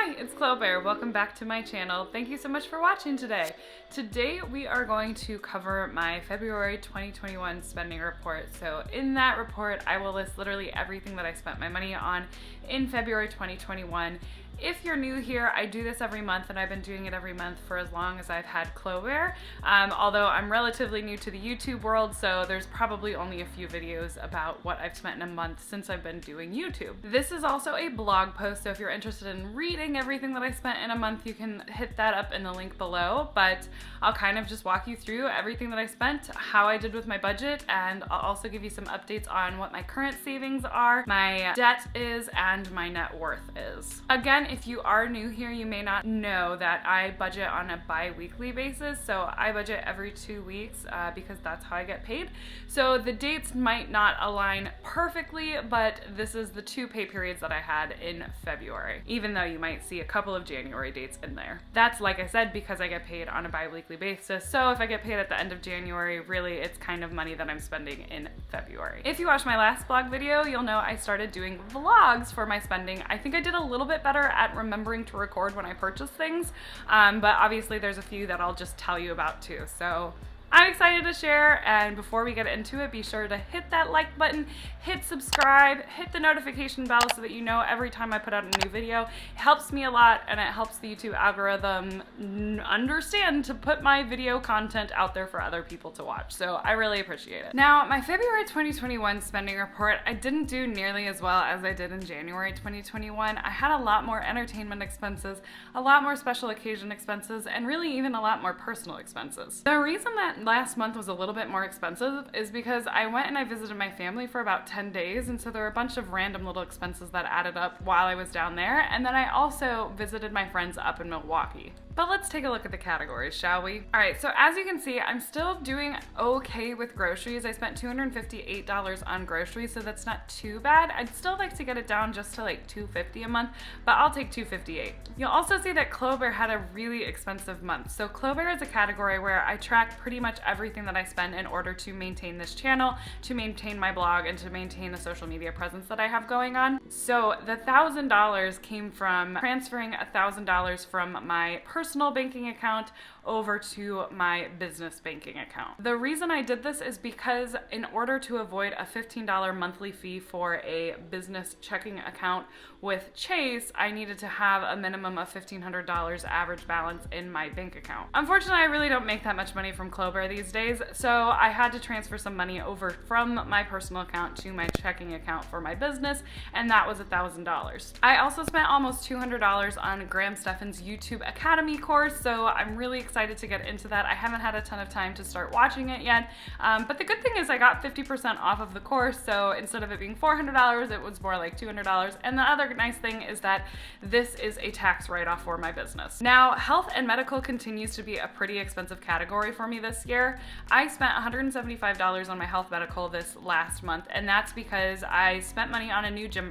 Hi, it's Clo Bare. Welcome back to my channel. Thank you so much for watching today. Today we are going to cover my February 2021 spending report. So in that report, I will list literally everything that I spent my money on in February 2021. If you're new here, I do this every month, and I've been doing it every month for as long as I've had Clo Bare. Although I'm relatively new to the YouTube world, so there's probably only a few videos about what I've spent in a month since I've been doing YouTube. This is also a blog post, so if you're interested in reading everything that I spent in a month, you can hit that up in the link below. But I'll kind of just walk you through everything that I spent, how I did with my budget, and I'll also give you some updates on what my current savings are, my debt is, and my net worth is. Again, if you are new here, you may not know that I budget on a bi-weekly basis. So I budget every 2 weeks because that's how I get paid. So the dates might not align perfectly, but this is the 2 pay periods that I had in February, even though you might see a couple of January dates in there. That's, like I said, because I get paid on a bi-weekly basis. So if I get paid at the end of January, really it's kind of money that I'm spending in February. If you watched my last vlog video, you'll know I started doing vlogs for my spending. I think I did a little bit better at remembering to record when I purchase things, but obviously there's a few that I'll just tell you about too. So I'm excited to share, and before we get into it, be sure to hit that like button, hit subscribe, hit the notification bell so that you know every time I put out a new video. It helps me a lot, and it helps the YouTube algorithm understand to put my video content out there for other people to watch, so I really appreciate it. Now, my February 2021 spending report, I didn't do nearly as well as I did in January 2021. I had a lot more entertainment expenses, a lot more special occasion expenses, and really even a lot more personal expenses. The reason that last month was a little bit more expensive is because I went and I visited my family for about 10 days, and so there were a bunch of random little expenses that added up while I was down there, and then I also visited my friends up in Milwaukee. But let's take a look at the categories, shall we? All right, so as you can see, I'm still doing okay with groceries. I spent $258 on groceries, so that's not too bad. I'd still like to get it down just to like $250 a month, but I'll take $258. You'll also see that Clo Bare had a really expensive month. So Clo Bare is a category where I track pretty much everything that I spend in order to maintain this channel, to maintain my blog, and to maintain the social media presence that I have going on. So the $1,000 came from transferring $1,000 from my personal banking account over to my business banking account. The reason I did this is because in order to avoid a $15 monthly fee for a business checking account with Chase, I needed to have a minimum of $1,500 average balance in my bank account. Unfortunately, I really don't make that much money from Clo Bare these days, so I had to transfer some money over from my personal account to my checking account for my business, and that was $1,000. I also spent almost $200 on Graham Stephan's YouTube Academy course, so I'm really excited to get into that. I haven't had a ton of time to start watching it yet, but the good thing is I got 50% off of the course, so instead of it being $400, it was more like $200, and the other nice thing is that this is a tax write-off for my business. Now, health and medical continues to be a pretty expensive category for me this year. I spent $175 on my health medical this last month, and that's because I spent money on a new gym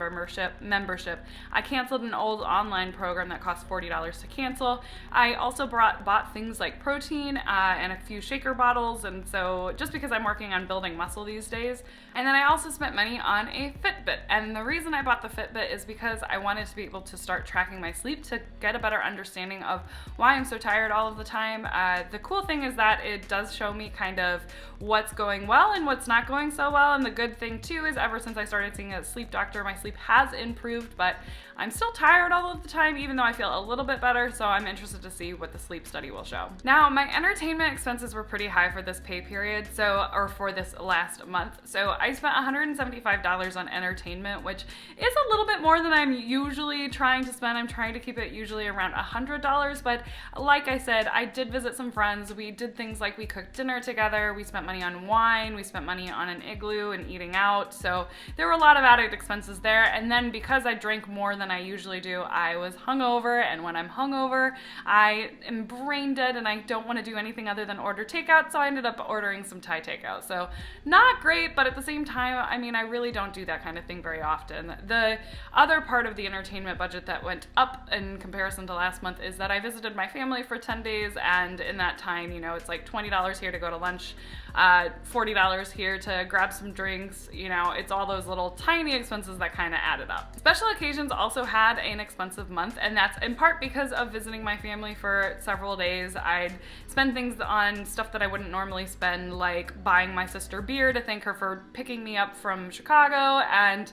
membership. I canceled an old online program that cost $40 to cancel. I also bought things like protein and a few shaker bottles, and so just because I'm working on building muscle these days. And then I also spent money on a Fitbit, and the reason I bought the Fitbit is because I wanted to be able to start tracking my sleep to get a better understanding of why I'm so tired all of the time. The cool thing is that it does show me kind of what's going well and what's not going so well, and the good thing too is ever since I started seeing a sleep doctor, my sleep has improved, but I'm still tired all of the time, even though I feel a little bit better, so I'm interested to see what the sleep study will show. Now, my entertainment expenses were pretty high for this pay period, or for this last month. So I spent $175 on entertainment, which is a little bit more than I'm usually trying to spend. I'm trying to keep it usually around $100, but like I said, I did visit some friends. We did things like we cooked dinner together, we spent money on wine, we spent money on an igloo and eating out, so there were a lot of added expenses there. And then because I drank more than I usually do, I was hungover, and when I'm hungover, I am brain dead bed and I don't want to do anything other than order takeout, so I ended up ordering some Thai takeout. So not great, but at the same time, I mean, I really don't do that kind of thing very often. The other part of the entertainment budget that went up in comparison to last month is that I visited my family for 10 days, and in that time, you know, it's like $20 here to go to lunch, $40 here to grab some drinks, you know, it's all those little tiny expenses that kind of added up. Special occasions also had an expensive month, and that's in part because of visiting my family for several days. I'd spend things on stuff that I wouldn't normally spend, like buying my sister beer to thank her for picking me up from Chicago, and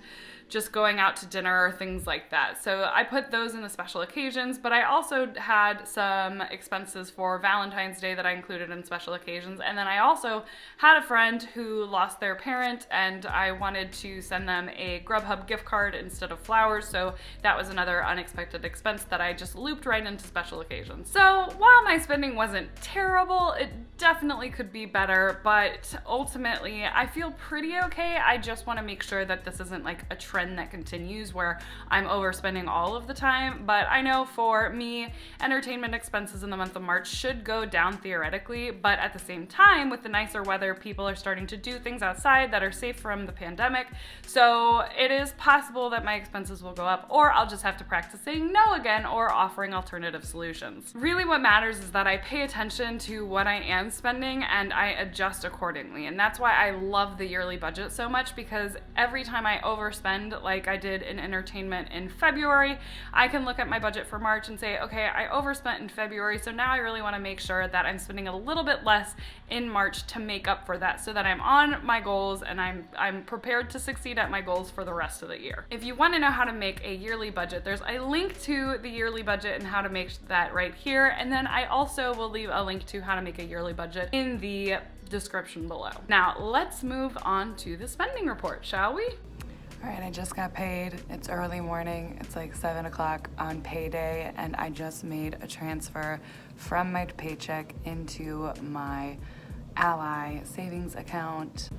just going out to dinner or things like that. So I put those in the special occasions, but I also had some expenses for Valentine's Day that I included in special occasions. And then I also had a friend who lost their parent, and I wanted to send them a Grubhub gift card instead of flowers. So that was another unexpected expense that I just looped right into special occasions. So while my spending wasn't terrible, it definitely could be better, but ultimately I feel pretty okay. I just want to make sure that this isn't like a trend that continues where I'm overspending all of the time. But I know for me, entertainment expenses in the month of March should go down theoretically, but at the same time, with the nicer weather, people are starting to do things outside that are safe from the pandemic. So it is possible that my expenses will go up, or I'll just have to practice saying no again or offering alternative solutions. Really what matters is that I pay attention to what I am spending and I adjust accordingly. And that's why I love the yearly budget so much, because every time I overspend like I did in entertainment in February, I can look at my budget for March and say, okay, I overspent in February, so now I really want to make sure that I'm spending a little bit less in March to make up for that, so that I'm on my goals and I'm prepared to succeed at my goals for the rest of the year. If you want to know how to make a yearly budget, there's a link to the yearly budget and how to make that right here, and then I also will leave a link to how to make a yearly budget in the description below. Now let's move on to the spending report, shall we? All right, I just got paid. It's early morning. It's like 7 o'clock on payday, and I just made a transfer from my paycheck into my Ally savings account.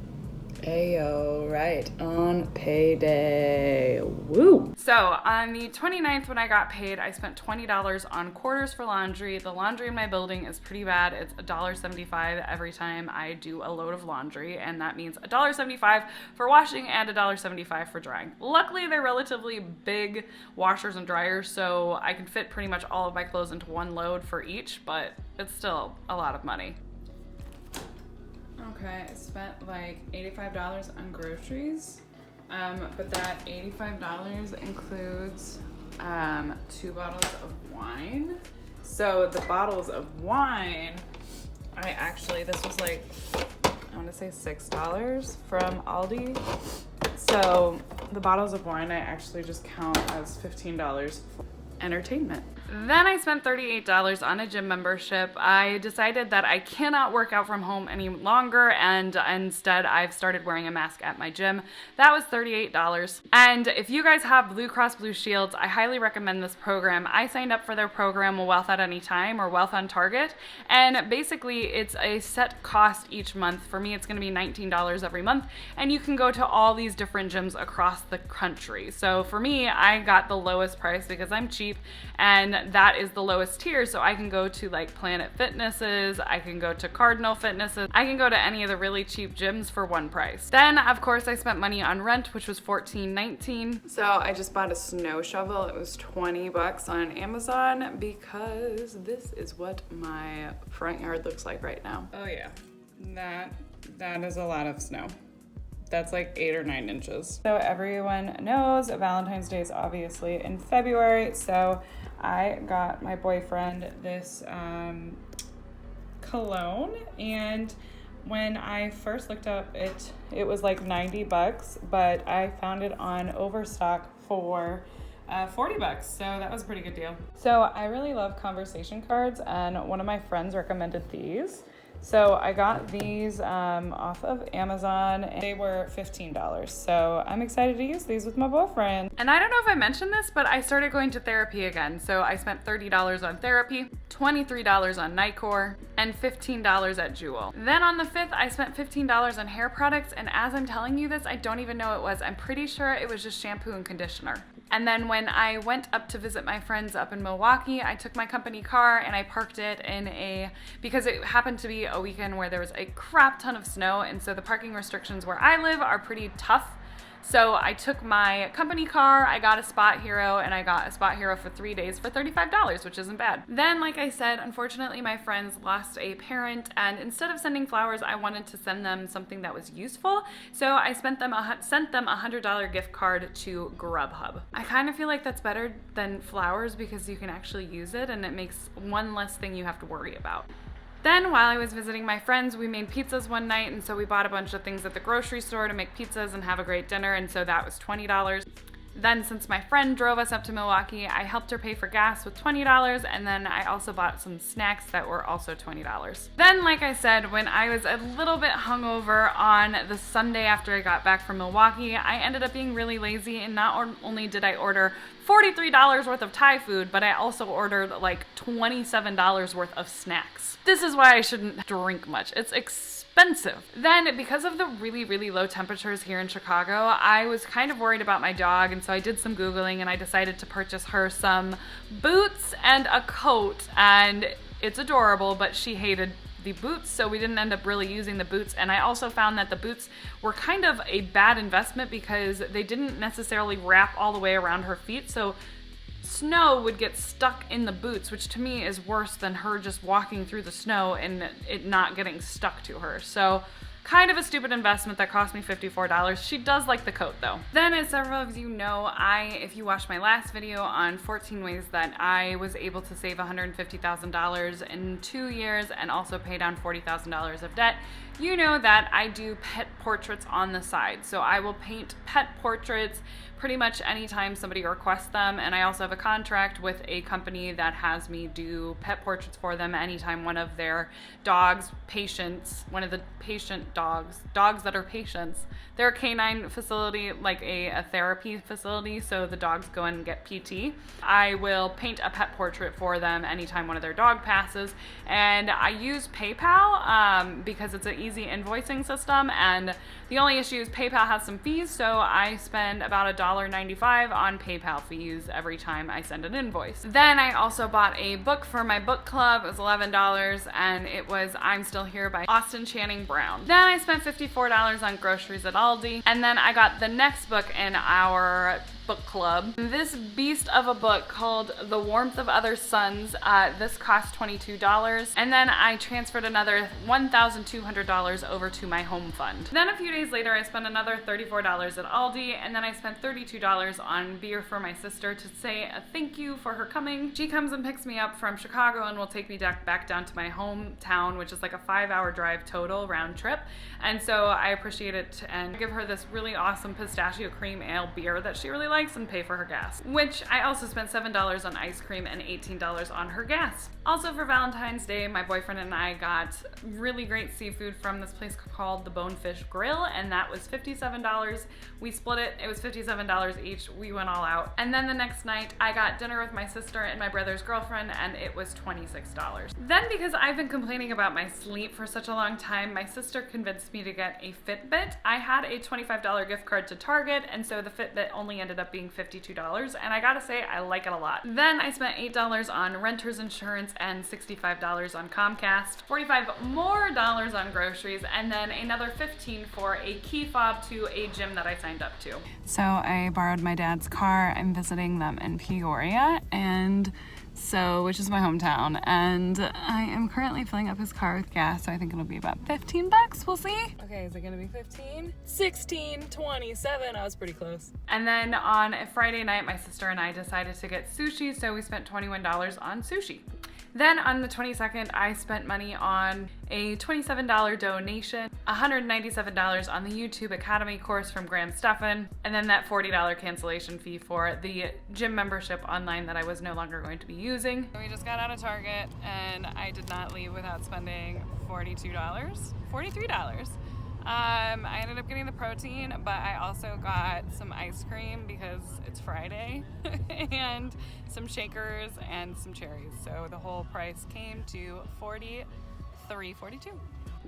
Ayo, right on payday. Woo! So on the 29th when I got paid, I spent $20 on quarters for laundry. The laundry in my building is pretty bad. It's $1.75 every time I do a load of laundry, and that means $1.75 for washing and $1.75 for drying. Luckily, they're relatively big washers and dryers, so I can fit pretty much all of my clothes into one load for each, but it's still a lot of money. Okay, I spent like $85 on groceries, but that $85 includes 2 bottles of wine. So the bottles of wine, this was like, I want to say $6 from Aldi. So the bottles of wine I actually just count as $15 for entertainment. Then I spent $38 on a gym membership. I decided that I cannot work out from home any longer, and instead I've started wearing a mask at my gym. That was $38. And if you guys have Blue Cross Blue Shields, I highly recommend this program. I signed up for their program Wealth at Any Time, or Wealth on Target, and basically it's a set cost each month. For me, it's going to be $19 every month, and you can go to all these different gyms across the country. So for me, I got the lowest price because I'm cheap, and that is the lowest tier, so I can go to like Planet Fitnesses, I can go to Cardinal Fitnesses, I can go to any of the really cheap gyms for one price. Then of course I spent money on rent, which was $14.19. So I just bought a snow shovel. It was $20 on Amazon, because this is what my front yard looks like right now. Oh yeah, that is a lot of snow. That's like 8 or 9 inches. So everyone knows Valentine's Day is obviously in February, so I got my boyfriend this cologne, and when I first looked up it was like $90, but I found it on Overstock for $40, so that was a pretty good deal. So I really love conversation cards, and one of my friends recommended these. So I got these off of Amazon, and they were $15. So I'm excited to use these with my boyfriend. And I don't know if I mentioned this, but I started going to therapy again. So I spent $30 on therapy, $23 on Nightcore, and $15 at Jewel. Then on the 5th, I spent $15 on hair products, and as I'm telling you this, I don't even know it was. I'm pretty sure it was just shampoo and conditioner. And then when I went up to visit my friends up in Milwaukee, I took my company car and I parked it because it happened to be a weekend where there was a crap ton of snow, and so the parking restrictions where I live are pretty tough. So I took my company car, I got a Spot Hero, and I got a Spot Hero for 3 days for $35, which isn't bad. Then, like I said, unfortunately my friends lost a parent, and instead of sending flowers, I wanted to send them something that was useful. So I sent them a $100 gift card to Grubhub. I kind of feel like that's better than flowers because you can actually use it and it makes one less thing you have to worry about. Then while I was visiting my friends, we made pizzas one night, and so we bought a bunch of things at the grocery store to make pizzas and have a great dinner, and so that was $20. Then since my friend drove us up to Milwaukee, I helped her pay for gas with $20, and then I also bought some snacks that were also $20. Then, like I said, when I was a little bit hungover on the Sunday after I got back from Milwaukee, I ended up being really lazy, and not only did I order $43 worth of Thai food, but I also ordered like $27 worth of snacks. This is why I shouldn't drink much. It's expensive. Then, because of the really, really low temperatures here in Chicago, I was kind of worried about my dog, and so I did some Googling and I decided to purchase her some boots and a coat, and it's adorable, but she hated the boots, so we didn't end up really using the boots. And I also found that the boots were kind of a bad investment because they didn't necessarily wrap all the way around her feet, so snow would get stuck in the boots, which to me is worse than her just walking through the snow and it not getting stuck to her. So kind of a stupid investment that cost me $54. She does like the coat though. Then, as several of you know, if you watched my last video on 14 ways that I was able to save $150,000 in 2 years and also pay down $40,000 of debt, you know that I do pet portraits on the side. So I will paint pet portraits pretty much anytime somebody requests them, and I also have a contract with a company that has me do pet portraits for them anytime one of their dogs, one of the patient dogs that are patients, they're a canine facility, like a therapy facility, so the dogs go in and get PT. I will paint a pet portrait for them anytime one of their dog passes, and I use PayPal because it's an easy invoicing system, and the only issue is PayPal has some fees, so I spend about $1.95 on PayPal fees every time I send an invoice. Then I also bought a book for my book club. It was $11, and it was I'm Still Here by Austin Channing Brown. Then I spent $54 on groceries at Aldi, and then I got the next book in our book club. This beast of a book called The Warmth of Other Suns. This cost $22, and then I transferred another $1,200 over to my home fund. Then a few days later, I spent another $34 at Aldi, and then I spent $32 on beer for my sister to say a thank you for her coming. She comes and picks me up from Chicago and will take me back down to my hometown, which is like a 5-hour drive total round trip, and so I appreciate it and give her this really awesome pistachio cream ale beer that she really likes and pay for her gas, which I also spent $7 on ice cream and $18 on her gas. Also for Valentine's Day, my boyfriend and I got really great seafood from this place called the Bonefish Grill, and that was $57. We split it. It was $57 each. We went all out. And then the next night, I got dinner with my sister and my brother's girlfriend, and it was $26. Then, because I've been complaining about my sleep for such a long time, my sister convinced me to get a Fitbit. I had a $25 gift card to Target, and so the Fitbit only ended up being $52, and I gotta say, I like it a lot. Then I spent $8 on renter's insurance and $65 on Comcast, $45 more on groceries, and then another $15 for a key fob to a gym that I signed up to. So I borrowed my dad's car. I'm visiting them in Peoria, which is my hometown, and I am currently filling up his car with gas, so I think it'll be about $15. We'll see. Okay, is it gonna be 15? 16, 27. I was pretty close. And then on a Friday night, my sister and I decided to get sushi, so we spent $21 on sushi. Then on the 22nd, I spent money on a $27 donation, $197 on the YouTube Academy course from Graham Stephan, and then that $40 cancellation fee for the gym membership online that I was no longer going to be using. We just got out of Target, and I did not leave without spending $43. I ended up getting the protein, but I also got some ice cream because it's Friday and some shakers and some cherries. So the whole price came to $43.42.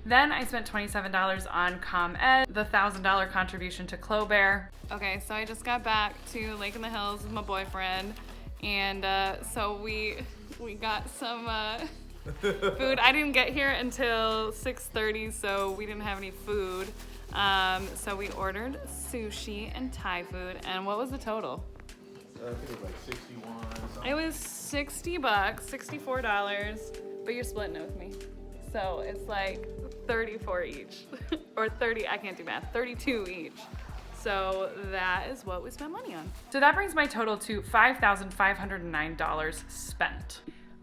Then I spent $27 on ComEd, the $1,000 contribution to Clo Bare. Okay, so I just got back to Lake in the Hills with my boyfriend, and so we got some food. I didn't get here until 6:30, so we didn't have any food. So we ordered sushi and Thai food, and what was the total? I think it was like 61 or something. It was $60, $64, but you're splitting it with me. So it's like 34 each, or 30, I can't do math, 32 each. So that is what we spent money on. So that brings my total to $5,509 spent.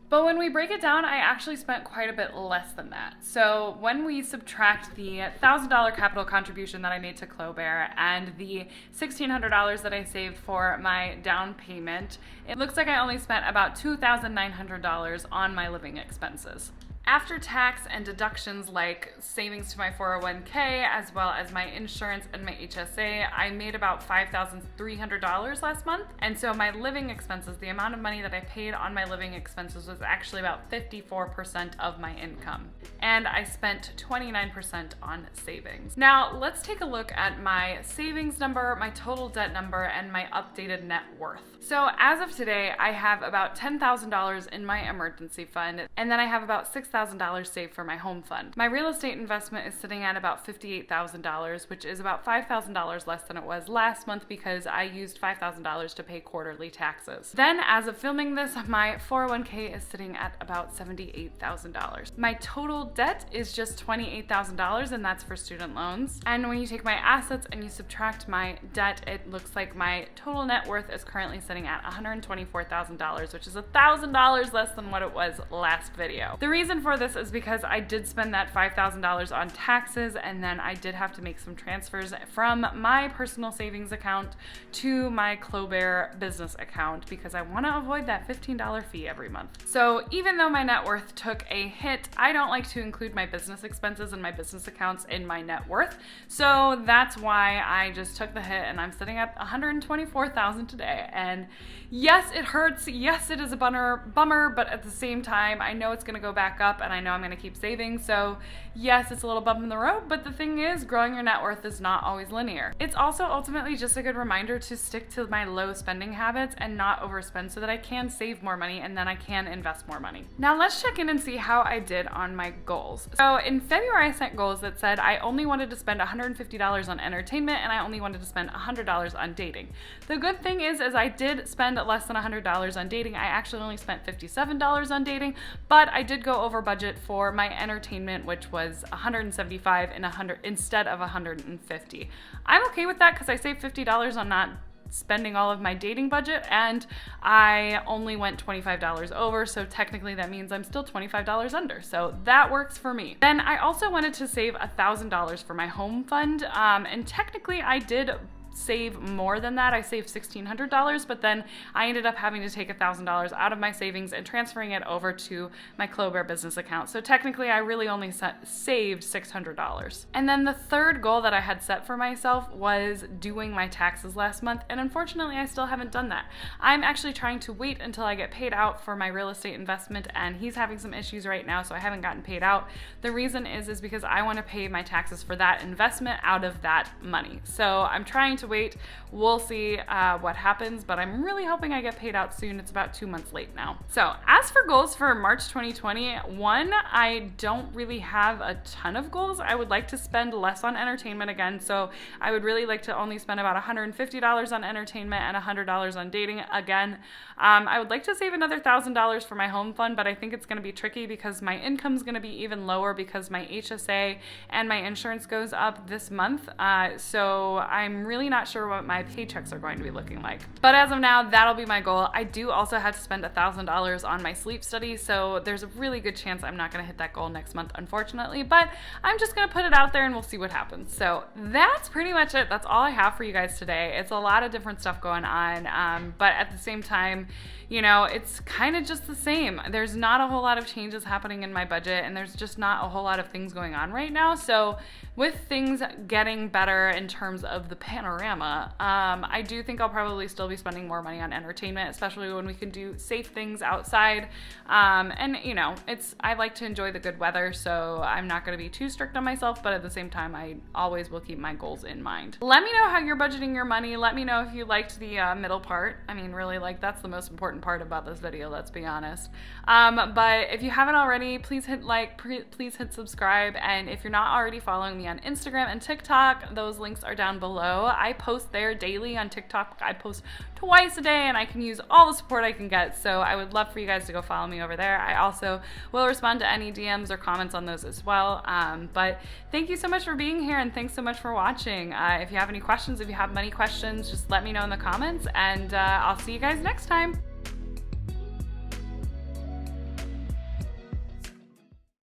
But when we break it down, I actually spent quite a bit less than that. So when we subtract the $1,000 capital contribution that I made to Clo Bare and the $1,600 that I saved for my down payment, it looks like I only spent about $2,900 on my living expenses. After tax and deductions like savings to my 401k, as well as my insurance and my HSA, I made about $5,300 last month. And so my living expenses, the amount of money that I paid on my living expenses, was actually about 54% of my income. And I spent 29% on savings. Now let's take a look at my savings number, my total debt number, and my updated net worth. So as of today, I have about $10,000 in my emergency fund, and then I have about $6,000 saved for my home fund. My real estate investment is sitting at about $58,000, which is about $5,000 less than it was last month because I used $5,000 to pay quarterly taxes. Then as of filming this, my 401k is sitting at about $78,000. My total debt is just $28,000, and that's for student loans. And when you take my assets and you subtract my debt, it looks like my total net worth is currently sitting at $124,000, which is $1,000 less than what it was last video. The reason for this is because I did spend that $5,000 on taxes, and then I did have to make some transfers from my personal savings account to my Clo Bare business account because I want to avoid that $15 fee every month. So even though my net worth took a hit, I don't like to include my business expenses and my business accounts in my net worth. So that's why I just took the hit, and I'm sitting at $124,000 today. And yes, it hurts. Yes, it is a bummer, but at the same time, I know it's going to go back up, and I know I'm going to keep saving. So yes, it's a little bump in the road, but the thing is, growing your net worth is not always linear. It's also ultimately just a good reminder to stick to my low spending habits and not overspend so that I can save more money and then I can invest more money. Now let's check in and see how I did on my goals. So in February, I set goals that said I only wanted to spend $150 on entertainment and I only wanted to spend $100 on dating. The good thing is I did spend less than $100 on dating. I actually only spent $57 on dating, but I did go over budget for my entertainment, which was $175 and $100 instead of $150. I'm okay with that because I saved $50 on not spending all of my dating budget, and I only went $25 over, so technically that means I'm still $25 under, so that works for me. Then I also wanted to save $1,000 for my home fund, and technically I did save more than that. I saved $1,600, but then I ended up having to take $1,000 out of my savings and transferring it over to my Clo Bare business account. So technically I really only saved $600. And then the third goal that I had set for myself was doing my taxes last month, and unfortunately I still haven't done that. I'm actually trying to wait until I get paid out for my real estate investment, and he's having some issues right now, so I haven't gotten paid out. The reason is because I want to pay my taxes for that investment out of that money. So I'm trying to wait. We'll see what happens, but I'm really hoping I get paid out soon. It's about 2 months late now. So as for goals for March 2021, I don't really have a ton of goals. I would like to spend less on entertainment again, so I would really like to only spend about $150 on entertainment and $100 on dating again. I would like to save another $1,000 for my home fund, but I think it's going to be tricky because my income's going to be even lower because my HSA and my insurance goes up this month. So I'm really not sure what my paychecks are going to be looking like. But as of now, that'll be my goal. I do also have to spend $1,000 on my sleep study, so there's a really good chance I'm not going to hit that goal next month, unfortunately, but I'm just going to put it out there and we'll see what happens. So that's pretty much it. That's all I have for you guys today. It's a lot of different stuff going on, but at the same time, you know, it's kind of just the same. There's not a whole lot of changes happening in my budget, and there's just not a whole lot of things going on right now. So with things getting better in terms of the panorama, I do think I'll probably still be spending more money on entertainment, especially when we can do safe things outside. And you know, I like to enjoy the good weather, so I'm not going to be too strict on myself, but at the same time, I always will keep my goals in mind. Let me know how you're budgeting your money. Let me know if you liked the middle part. I mean, really, like, that's the most important part about this video, let's be honest. But if you haven't already, please hit like, please hit subscribe, and if you're not already following me on Instagram and TikTok, those links are down below. I post there daily. On TikTok, I post twice a day, and I can use all the support I can get, so I would love for you guys to go follow me over there. I also will respond to any DMs or comments on those as well. But thank you so much for being here, and thanks so much for watching. If you have any questions, if you have money questions, just let me know in the comments, and I'll see you guys next time.